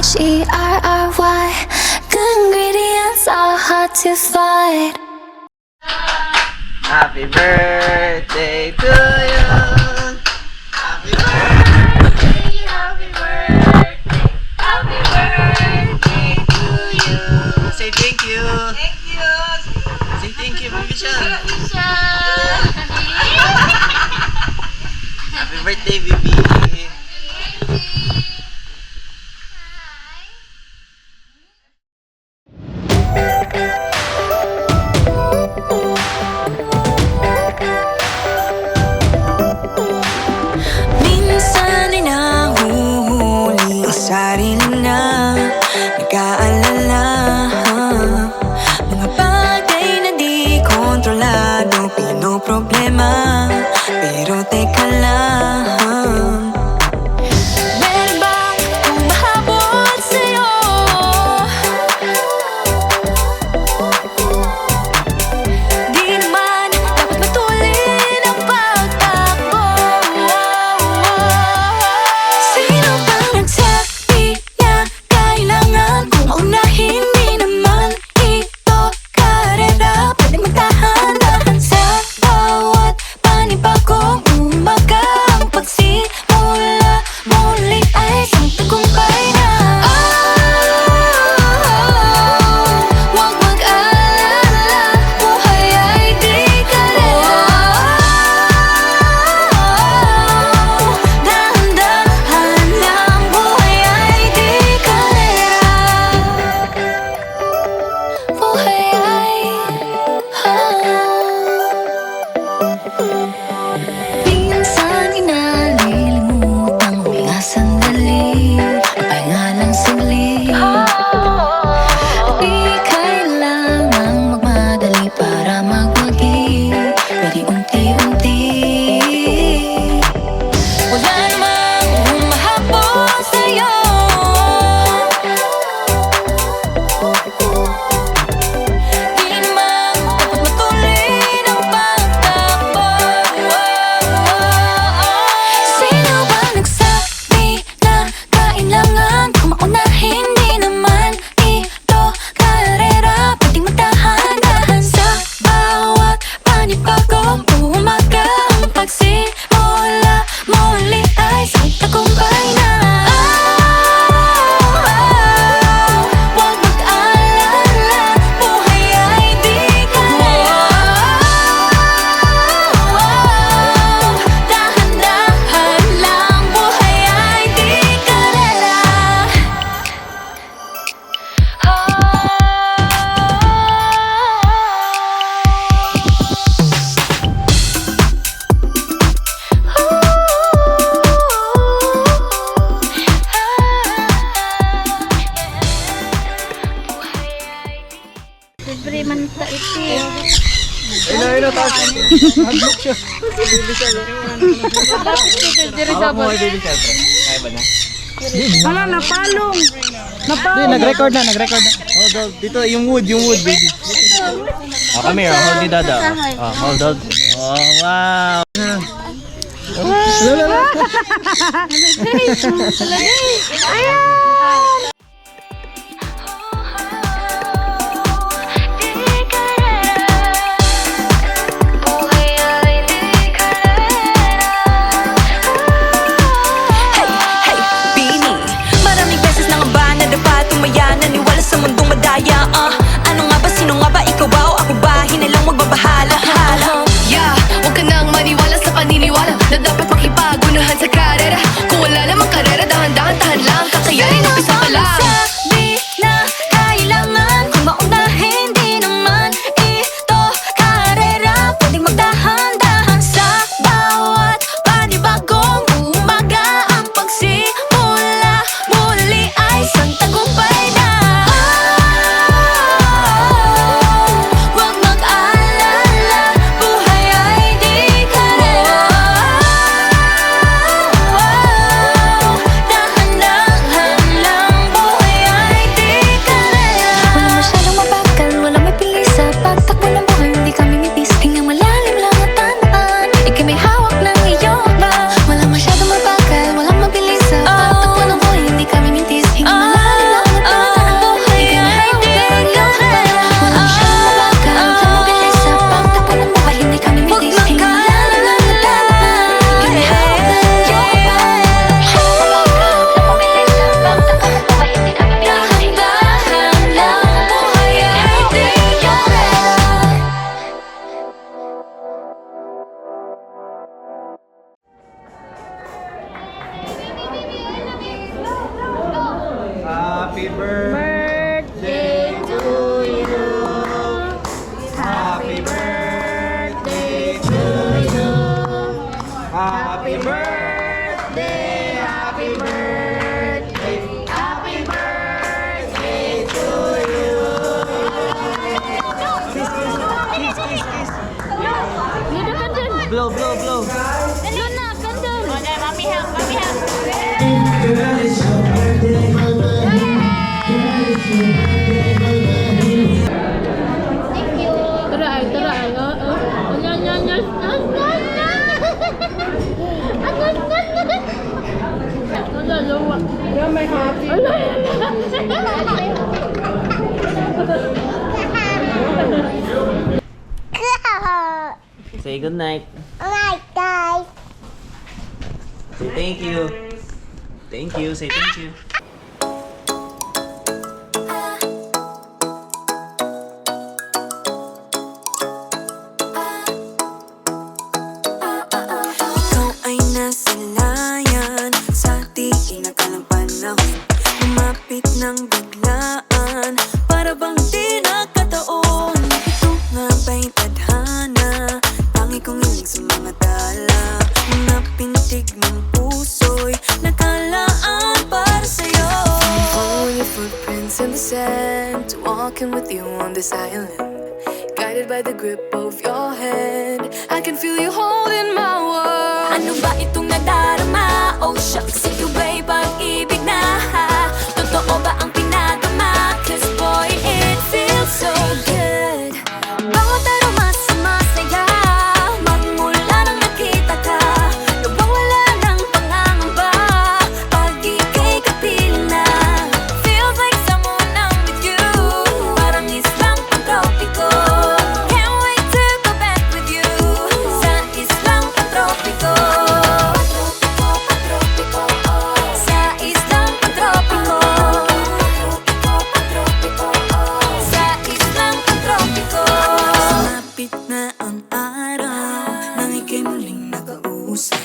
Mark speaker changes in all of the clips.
Speaker 1: G-R-R-Y. Good ingredients are hard to find.
Speaker 2: Happy birthday to you. Happy birthday, happy birthday, happy birthday to you. Say thank you. Thank you. Say thank you, Baby Sean. Happy birthday, baby.
Speaker 1: Minsan ay nahuhuli ang sarili na nag-aalala. Mga bagay na di kontrolado, pinoproblema. Pero teka lang, meron bang humahabol sa'yo? Di naman dapat matulin ang pagtakbo. Sino bang nagsabi na kailangan kong maunahin? Di naman ito karera, pwede magdahan-dahan sa bawat panibagong umaga. Ang pagsimula muli ay isang tagumpay na. Huwag mag-alala, buhay ay di karera. Dahan-dahan lang, buhay ay di karera. Buhay ay minsan inalilimutang huminga sandali, magpahinga lang saglit. Di kailangang magmadali para magwagi, pwede unti-unti. Wala namang humahabol sa'yo. Di naman dapat matulin ang pagtakbo. Sino ba nagsabi na kailangan kong maunahin? Di naman ito karera, pwedeng magdahan-dahan sa bawat panibagong umaga. Ang pagsimula muli ay isang tagumpay na. Huwag mag-alala, buhay ay di karera. Dahan-dahan lang, buhay ay di karera.
Speaker 3: Libre man ta iti.
Speaker 2: Ayun, taas. Nag-block siya. Baby Sean. Hawak mo kay Baby Sean. Kaya ba na?
Speaker 3: Wala na palong.
Speaker 2: Hindi, nag-record na. Oh, dito, yung wood, baby. Come here, hold ni Dada. Hold. Oh, wow.
Speaker 1: Ayan! Maraming beses nang ba nadapa, tumaya, naniwala sa mundong madaya. Ano nga ba, sino nga ba, ikaw ba o ako ba? Hinalang magbabahala.
Speaker 4: Yeah, huwag ka nang maniwala sa paniniwala na dapat makipagunahan sa karera. Kung wala namang karera, dahan-dahan, tahan lang, kakayanin, umpisa pa lang.
Speaker 1: Sabi na kailangan kong maunahin, di naman ito karera, pwedeng magdahan-dahan sa bawat panibagong umaga. Ang pagsimula muli ay isang tagumpay na. Huwag mag-alala, buhay ay di karera. Dahan-dahan lang, buhay
Speaker 2: Happy birthday to you. Happy birthday to you. Happy birthday, happy birthday, happy birthday to you. Kiss, kiss, kiss, kiss, kiss.
Speaker 3: Dito ka dun.
Speaker 2: Blow, blow, blow.
Speaker 3: Doon na, ka dun. O, dyan, mami help, mami help. Thank you. Tara ay. Yan, yan, yan. Yan, may happy.
Speaker 2: Say good night.
Speaker 5: Alright, guys.
Speaker 2: Say thank you. Thank you. Say thank you.
Speaker 1: Ikaw ay nasilayan sa di inakalang panahon. Lumapit ng biglaan, para bang di nakataon. Ito nga ba'y tadhana? Tangi kong iling sa mga dala. Mga pintig ng puso'y nakalaan para sa'yo.
Speaker 4: Following your footprints in the sand, walking with you on this island, guided by the grip of your hand. I can feel you holding my world.
Speaker 1: Ano ba itong nadarama? Oh shucks, ito ba'y pag-ibig na? Totoo ba ang pinagama? 'Cause boy, it feels so good. Bawat aroma sumasaya, magmula nang nakita ka. Nawawala ng pangangamba, pag ika'y kapiling na. Feels like someone I'm with you, parang islang pantropiko. Can't wait to go back with you, sa islang pantropiko. Sa islang pantropiko. Sa islang pantropiko. Sumapit na ang araw, nang ika'y muling nakausap.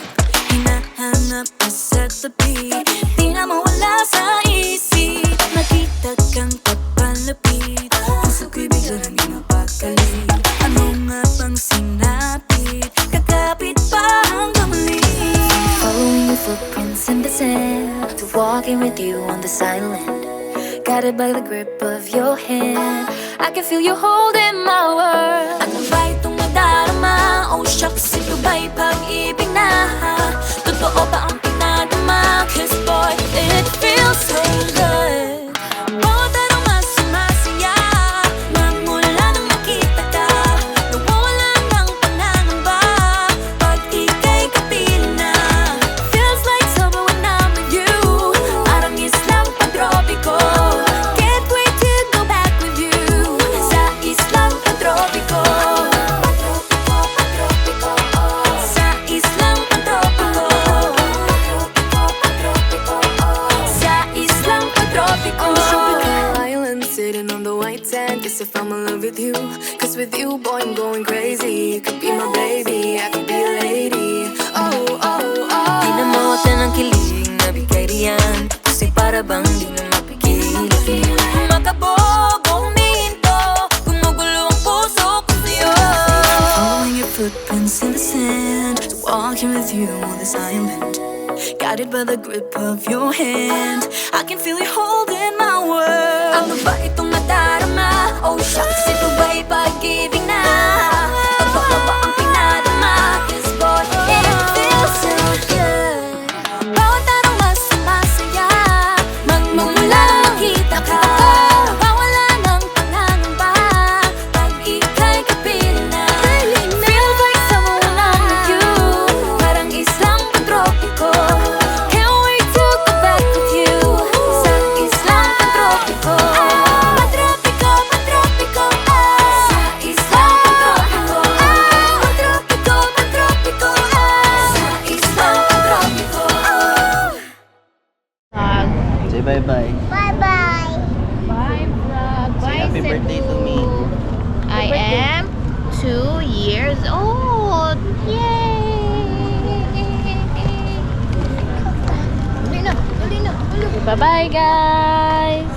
Speaker 1: Hinahanap ka sa tabi, di na mawala sa isip. Nakita kang papalapit, puso ko'y bigla nang mapakali. Ano nga bang sinapit, kakapit pa hanggang muli.
Speaker 4: Following your footprints in the sand, to walking with you on this island, guided by the grip of your hand. I can feel you holding my world.
Speaker 1: Ano ba itong nadarama? Oh shucks, ito ba'y pag-ibig na? Totoo ba ang pinagama? 'Cause boy, it feels so good. Bawat aroma sumasaya, magmula nang nakita ka. Nawawala ng pangangamba, pag ika'y kapiling na. Feels like summer when I'm with you, parang islang pantropiko. Can't wait to go back with you, sa islang pantropiko. Sa islang pantropiko. Sa islang pantropiko.
Speaker 4: On the tropical island, sitting on the white sand. Guess if I'm in love with you, 'cause with you, boy, I'm going crazy. You could be my baby, I could be a lady. Oh, oh, oh.
Speaker 1: Di na mawala ng kilig na bigay riyan, kasi para bang di na mapigilan. Makabog o huminto, gumugulo ang puso ko sa'yo.
Speaker 4: Following your footprints in the sand, walking with you on this island, guided by the grip of your hand.
Speaker 1: I can feel you holding my world. Ano ba itong nadarama? Oh shucks, ito ba'y pag-ibig na? Totoo ba ang pinadama? 'Cause boy, it feels so good. Bawat aroma sumasaya, magmumula nang makita ka. Nawawala ng pangangamba, pag ika'y kapiling na. Feels like summer when I'm with you, parang islang pantropiko. Can't wait to go back with you, sa islang pantropiko. Pantropiko, pantropiko, sa islang pantropiko. Pantropiko, pantropiko, sa islang pantropiko.
Speaker 2: Say bye-bye.
Speaker 5: Bye-bye.
Speaker 3: Bye, vlog.
Speaker 2: Say
Speaker 3: Bye,
Speaker 2: happy birthday to me.
Speaker 3: I am 2 years old. Yay! Bye-bye, guys.